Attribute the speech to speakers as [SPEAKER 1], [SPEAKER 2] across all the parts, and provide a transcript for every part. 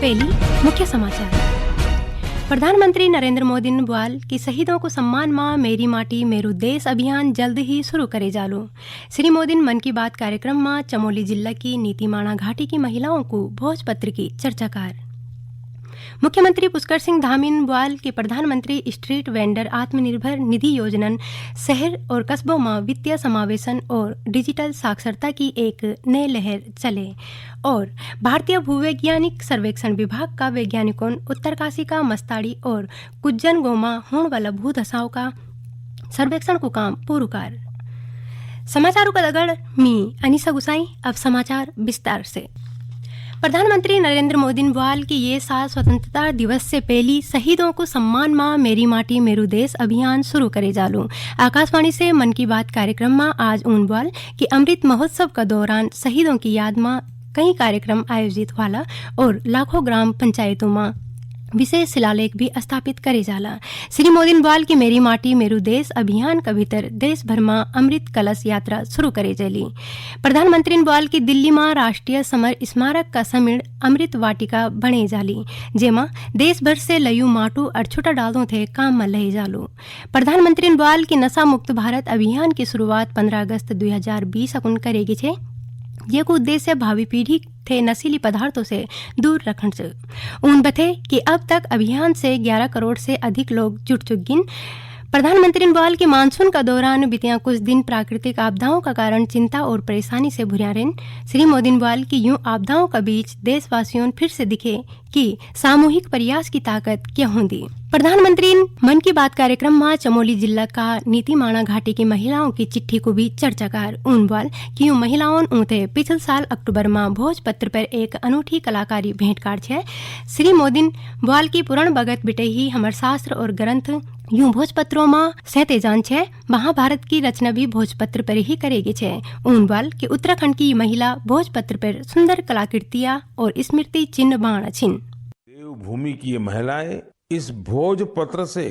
[SPEAKER 1] पहली मुख्य समाचार। प्रधानमंत्री नरेंद्र मोदी ने बोल कि शहीदों को सम्मान मां मेरी माटी मेरू देश अभियान जल्द ही शुरू करे जालू। श्री मोदी ने मन की बात कार्यक्रम में चमोली जिला की नीतीमाणा घाटी की महिलाओं को भोजपत्र की चर्चाकार। मुख्यमंत्री पुष्कर सिंह धामी ने बोल कि प्रधानमंत्री स्ट्रीट वेंडर आत्मनिर्भर निधि योजना शहर और कस्बों में वित्तीय समावेशन और डिजिटल साक्षरता की एक नई लहर चले और भारतीय भूवैज्ञानिक सर्वेक्षण विभाग का वैज्ञानिकों उत्तरकाशी का मस्ताड़ी और कुज्जन गोमा होने वाला भूदशाओं का सर्वेक्षण को काम पूरा। समाचारों का दगड़ मी अनिसा गुसाई। अब समाचार विस्तार से। प्रधानमंत्री नरेंद्र मोदी ने बोल कि ये साल स्वतंत्रता दिवस से पहली शहीदों को सम्मान मां मेरी माटी मेरू देश अभियान शुरू करे जालू। आकाशवाणी से मन की बात कार्यक्रम में आज उन बोल कि अमृत महोत्सव का दौरान शहीदों की याद में कई कार्यक्रम आयोजित हुआ और लाखों ग्राम पंचायतों में विशेष शिलालेख भी स्थापित करे जाला। श्री मोदी ने बोल कि मेरी माटी मेरू देश अभियान का भीतर देश भर में अमृत कलश यात्रा शुरू करे जाली। प्रधानमंत्री ने बोल कि दिल्ली में राष्ट्रीय समर स्मारक का समीण अमृत वाटिका बने जाली, जेमा देश भर से लयू माटू और छुटा डालों थे काम में लहे जालू। प्रधानमंत्री ने बोल कि नशा मुक्त भारत अभियान की शुरुआत 15 अगस्त 2020 अकुन करेगी छे। ये को उद्देश्य भावी पीढ़ी थे नशीली पदार्थों से दूर रखने से। उन बथे कि अब तक अभियान से 11 करोड़ से अधिक लोग जुट चुके। प्रधानमंत्री ने बोल कि मानसून का दौरान बीतिया कुछ दिन प्राकृतिक आपदाओं का कारण चिंता और परेशानी से भुरिया रहें। श्री मोदी ने बोल कि यूं आपदाओं का बीच देशवासियों फिर से दिखे कि सामूहिक प्रयास की ताकत क्या होती। प्रधानमंत्री मन की बात कार्यक्रम में चमोली जिला का नीतीमाणा घाटी की महिलाओं की चिट्ठी को भी चर्चाकार। उन बोल कि यूं महिलाओं ऊते पिछले साल अक्टूबर में भोजपत्र पर एक अनूठी कलाकारी भेंट काट छे। श्री मोदी बोल की पुराण बगत बिटे ही हमार शास्त्र और ग्रंथ यूं भोजपत्रों में सहते जान छे। महाभारत की रचना भी भोजपत्र पर ही करेगी छे। उन बोल कि उत्तराखंड की महिला भोजपत्र पर सुंदर कलाकृतियां और स्मृति चिन्ह बाण छिन।
[SPEAKER 2] देवभूमि की ये महिलाएं इस भोजपत्र से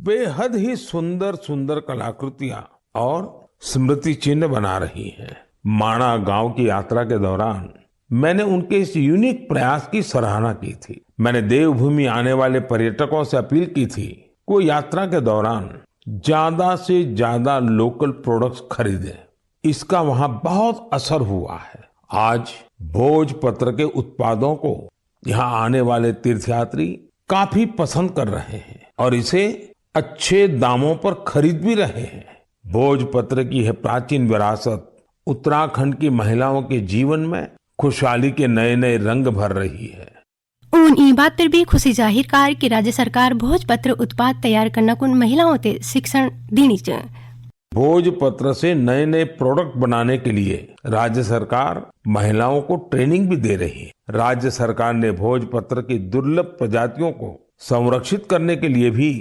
[SPEAKER 2] बेहद ही सुंदर सुंदर कलाकृतियां और स्मृति चिन्ह बना रही हैं। माणा गांव की यात्रा के दौरान मैंने उनके इस यूनिक प्रयास की सराहना की थी। मैंने देवभूमि आने वाले पर्यटकों से अपील की थी को यात्रा के दौरान ज्यादा से ज्यादा लोकल प्रोडक्ट्स खरीदें। इसका वहां बहुत असर हुआ है। आज भोजपत्र के उत्पादों को यहाँ आने वाले तीर्थयात्री काफी पसंद कर रहे हैं और इसे अच्छे दामों पर खरीद भी रहे हैं। भोजपत्र की यह प्राचीन विरासत उत्तराखंड की महिलाओं के जीवन में खुशहाली के नए नए रंग भर रही है।
[SPEAKER 1] उन ई बात पर भी खुशी जाहिर कार कि राज्य सरकार भोजपत्र उत्पाद तैयार करना कुन महिलाओं ते शिक्षण देनी चाहिए।
[SPEAKER 2] भोजपत्र से नए नए प्रोडक्ट बनाने के लिए राज्य सरकार महिलाओं को ट्रेनिंग भी दे रही है। राज्य सरकार ने भोजपत्र की दुर्लभ प्रजातियों को संरक्षित करने के लिए भी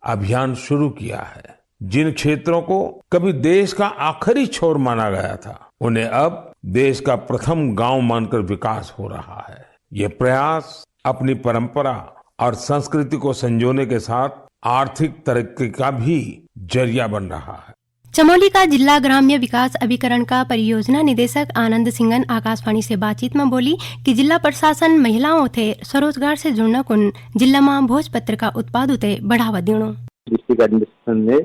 [SPEAKER 2] अभियान शुरू किया है। जिन क्षेत्रों को कभी देश का आखिरी छोर माना गया था, उन्हें अब देश का प्रथम गांव मानकर विकास हो रहा है। ये प्रयास अपनी परंपरा और संस्कृति को संजोने के साथ आर्थिक तरक्की का भी जरिया बन रहा है।
[SPEAKER 1] चमोली का जिला ग्राम्य विकास अभिकरण का परियोजना निदेशक आनंद सिंगन आकाशवाणी से बातचीत में बोली कि जिला प्रशासन महिलाओं थे स्वरोजगार से जुड़ने कुन जिला में भोजपत्र का उत्पाद उते बढ़ावा देनो।
[SPEAKER 3] डिस्ट्रिक्ट एडमिनिस्ट्रेशन ने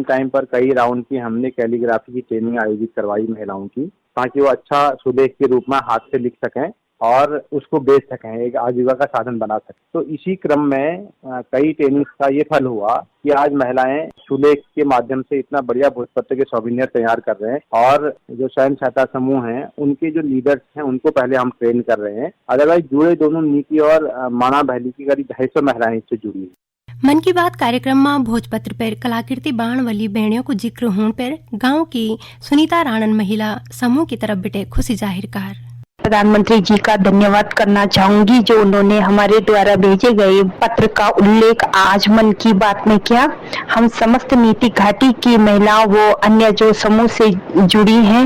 [SPEAKER 3] टाइम पर कई राउंड की हमने कैलीग्राफी की ट्रेनिंग आयोजित करवाई महिलाओं की, ताकि वो अच्छा सुलेख के रूप में हाथ से लिख सकें और उसको बेच सकें, एक आजीविका का साधन बना सकें। तो इसी क्रम में कई ट्रेनिंग का ये फल हुआ कि आज महिलाएं सुलेख के माध्यम से इतना बढ़िया भोजपत्र के सोवेनियर तैयार कर रहे हैं और जो स्वयं सहायता समूह हैं उनके जो लीडर्स हैं उनको पहले हम ट्रेन कर रहे हैं। अदरवाइज जुड़े दोनों नीति और माना बहली की करीब 250 महिलाएं इससे जुड़ी हैं।
[SPEAKER 1] मन की बात कार्यक्रम में भोजपत्र पर कलाकृति बाण वाली बहनियों को जिक्र होने पर गांव की सुनीता राणन महिला समूह की तरफ बिटे खुशी जाहिर कार।
[SPEAKER 4] प्रधानमंत्री जी का धन्यवाद करना चाहूंगी जो उन्होंने हमारे द्वारा भेजे गए पत्र का उल्लेख आज मन की बात में किया। हम समस्त नीति घाटी की महिलाओं व अन्य जो समूह से जुड़ी हैं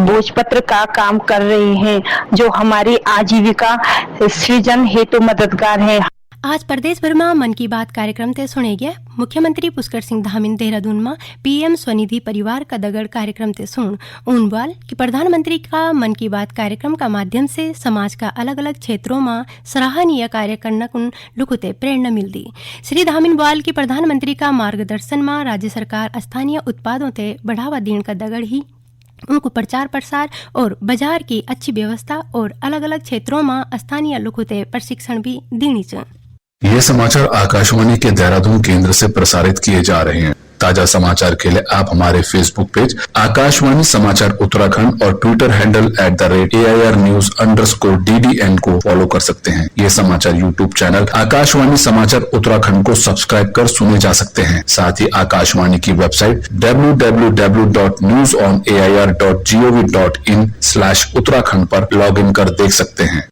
[SPEAKER 4] भोजपत्र का काम कर रहे हैं, जो हमारी आजीविका सृजन हेतु मददगार है।
[SPEAKER 1] आज प्रदेश भर में मन की बात कार्यक्रम ते सुने गया मुख्यमंत्री पुष्कर सिंह धामिन देहरादून में पीएम स्वनिधि परिवार का दगड़ कार्यक्रम ते सुन उन बाल कि प्रधानमंत्री का मन की बात कार्यक्रम का माध्यम से समाज का अलग अलग क्षेत्रों में सराहनीय कार्य करने कुन लुकुते प्रेरणा मिलती। श्री धामिन बाल की प्रधानमंत्री का मार्गदर्शन में राज्य सरकार स्थानीय उत्पादों ते बढ़ावा देने का दगड़ ही उनको प्रचार प्रसार और बाजार की अच्छी व्यवस्था और अलग अलग क्षेत्रों में स्थानीय लोगों को प्रशिक्षण भी देनी चाहिए।
[SPEAKER 5] ये समाचार आकाशवाणी के देहरादून केंद्र से प्रसारित किए जा रहे हैं। ताजा समाचार के लिए आप हमारे फेसबुक पेज आकाशवाणी समाचार उत्तराखंड और ट्विटर हैंडल @AIRnews_DDN को फॉलो कर सकते हैं। ये समाचार यूट्यूब चैनल आकाशवाणी समाचार उत्तराखंड को सब्सक्राइब कर सुने जा सकते हैं। साथ ही आकाशवाणी की वेबसाइट www.newsonair.gov.in/उत्तराखंड पर लॉग इन कर देख सकते हैं।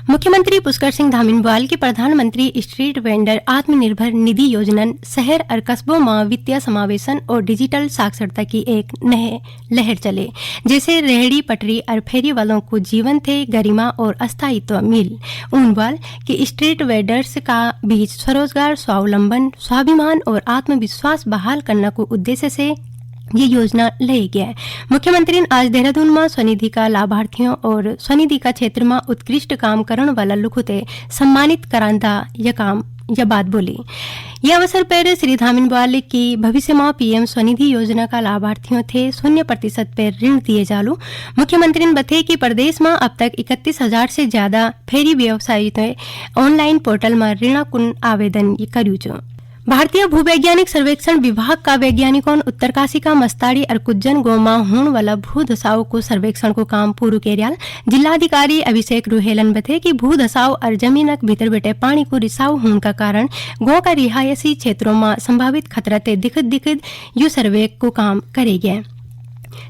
[SPEAKER 1] मुख्यमंत्री पुष्कर सिंह धामिन बाल की प्रधानमंत्री स्ट्रीट वेंडर आत्मनिर्भर निधि योजना शहर और कस्बों में वित्तीय समावेशन और डिजिटल साक्षरता की एक नए लहर चले, जैसे रेहड़ी पटरी और फेरी वालों को जीवन थे गरिमा और अस्थायित्व मिल। उन बाल की स्ट्रीट वेंडर्स का बीच स्वरोजगार, स्वावलंबन, स्वाभिमान और आत्मविश्वास बहाल करने को उद्देश्य से ये योजना लाई गया है। मुख्यमंत्री ने आज देहरादून में स्वनिधि का लाभार्थियों और स्वनिधि का क्षेत्र में उत्कृष्ट काम करने वाला लोगों को सम्मानित करांदा यह बात बोली। यह अवसर पर श्री धामिन बाल की भविष्य में पीएम स्वनिधि योजना का लाभार्थियों थे 0% पर ऋण दिए जालू। मुख्यमंत्री ने बताया कि प्रदेश में अब तक 31,000 से ज्यादा फेरी व्यवसायियों ऑनलाइन पोर्टल में ऋण कुन आवेदन कर्यु। भारतीय भूवैज्ञानिक सर्वेक्षण विभाग का वैज्ञानिकों उत्तरकाशी का मस्ताड़ी और कुज्जन गोमा होने वाला भू धसाव को सर्वेक्षण को काम पूरू केरियाल जिलाधिकारी अभिषेक रुहेलन बते कि भू धसाव और जमीन भीतर बैठे पानी को रिसाव होने का कारण गांव का रिहायशी क्षेत्रों में संभावित खतरा ते दिखद यू सर्वे को काम करे गया।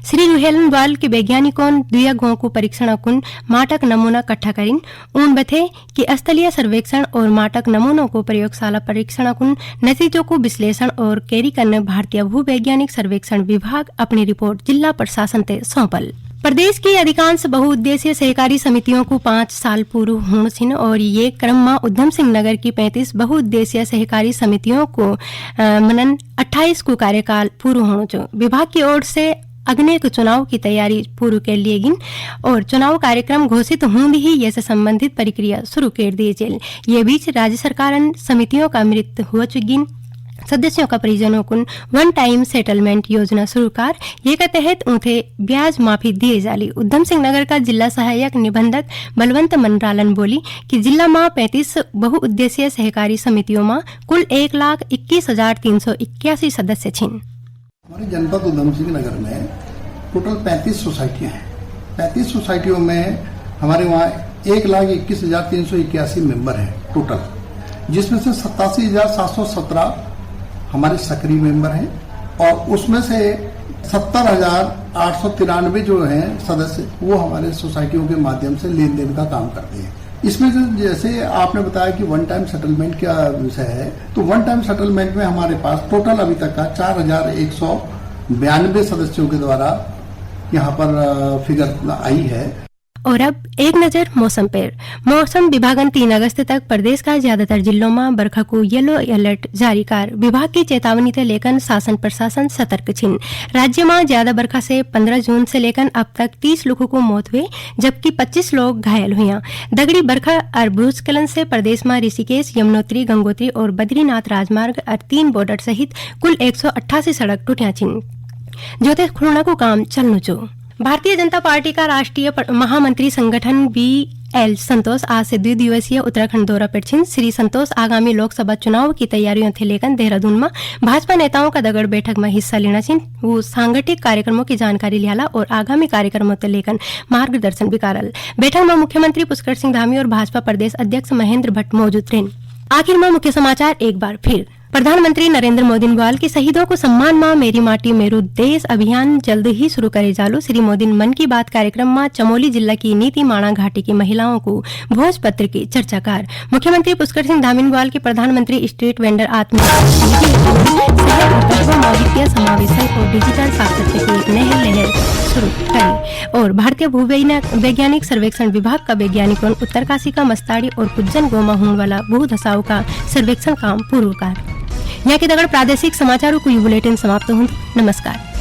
[SPEAKER 1] श्री रुहेलन बाल के वैज्ञानिकों दुया गांव को परीक्षण कुन माटक नमूना इकट्ठा करीन। उन बथे कि स्थलीय सर्वेक्षण और माटक नमूनों को प्रयोगशाला परीक्षण कुन नतीजों को विश्लेषण और कैरी करने भारतीय भूवैज्ञानिक सर्वेक्षण विभाग अपनी रिपोर्ट जिला प्रशासन ते सौंपल। प्रदेश की अधिकांश बहुउद्देशीय सहकारी समितियों को 5 साल पूर्व होने छिन और ये क्रम में उधम सिंह नगर की 35 बहुउद्देशीय सहकारी समितियों को मनन 28 को कार्यकाल पूर्व होने चो। विभाग की ओर से अग्नि चुनाव की तैयारी पूर्व कर लिए गिन और चुनाव कार्यक्रम घोषित होंगे ही ये से संबंधित प्रक्रिया शुरू कर दी जेल। ये बीच राज्य सरकार समितियों का मृत्यु हुआ चुगिन सदस्यों का परिजनों को वन टाइम सेटलमेंट योजना शुरू कर ये के तहत उन्हें ब्याज माफी दिए जाली। उधम सिंह नगर का जिला सहायक निबंधक बलवंत मनरालन बोली कि जिला में 35 बहुउद्देशीय सहकारी समितियों में कुल 1,21,381 सदस्य छिन।
[SPEAKER 6] हमारे जनपद उधम सिंह नगर में टोटल 35 सोसाइटियां हैं। 35 सोसाइटियों में हमारे वहाँ 1,21,381 मेंबर हैं टोटल, जिसमें से 87,717 हमारे सक्रिय मेंबर हैं और उसमें से 70,893 जो हैं सदस्य वो हमारे सोसाइटियों के माध्यम से लेन देन का काम करते हैं। इसमें जैसे आपने बताया कि वन टाइम सेटलमेंट का विषय है, तो वन टाइम सेटलमेंट में हमारे पास टोटल अभी तक का 4,192 सदस्यों के द्वारा यहाँ पर फिगर आई है।
[SPEAKER 1] और अब एक नजर मौसम पर। मौसम विभाग 3 अगस्त तक प्रदेश का ज्यादातर जिलों में बरखा को येलो अलर्ट जारी कर विभाग की चेतावनी से लेकर शासन प्रशासन सतर्क छिन। राज्य में ज्यादा बरखा से 15 जून से लेकर अब तक 30 लोगों को मौत हुई जबकि 25 लोग घायल हुए। दगड़ी बरखा और भूस्खलन से प्रदेश में ऋषिकेश, यमुनोत्री, गंगोत्री और बद्रीनाथ राजमार्ग और 3 बॉर्डर सहित कुल 188 सड़क टूटिया छिन जोते खुलना को काम चलनु चो। भारतीय जनता पार्टी का राष्ट्रीय महामंत्री संगठन BL संतोष आज से 2 दिवसीय उत्तराखंड दौरा पर छिन। श्री संतोष आगामी लोकसभा चुनाव की तैयारियों थे लेकर देहरादून में भाजपा नेताओं का दगड़ बैठक में हिस्सा लेना छिन। वो सांगठनिक कार्यक्रमों की जानकारी लियाला और आगामी कार्यक्रमों को लेकर मार्गदर्शन भी करल। बैठक में मुख्यमंत्री पुष्कर सिंह धामी और भाजपा प्रदेश अध्यक्ष महेंद्र भट्ट मौजूद रहे। आखिर में मुख्य समाचार एक बार फिर। प्रधानमंत्री नरेंद्र मोदी बाल के शहीदों को सम्मान में मेरी माटी मेरू देश अभियान जल्द ही शुरू करे जालू। श्री मोदी मन की बात कार्यक्रम में चमोली जिला की नीति माणा घाटी की महिलाओं को भोजपत्र की चर्चाकार। मुख्यमंत्री पुष्कर सिंह धामी बाल के प्रधानमंत्री स्ट्रीट वेंडर वित्तीय समावेशन और डिजिटल साक्षरता की नई लहर शुरू करी। और भारतीय भूवैज्ञानिक सर्वेक्षण विभाग का वैज्ञानिकों उत्तरकाशी का मस्ताड़ी और कुज्जन गोमा होने वाला भू धसाव का सर्वेक्षण काम पूर्व कर। यहाँ के दगड़ प्रादेशिक समाचारों को बुलेटिन समाप्त हुंदु। नमस्कार।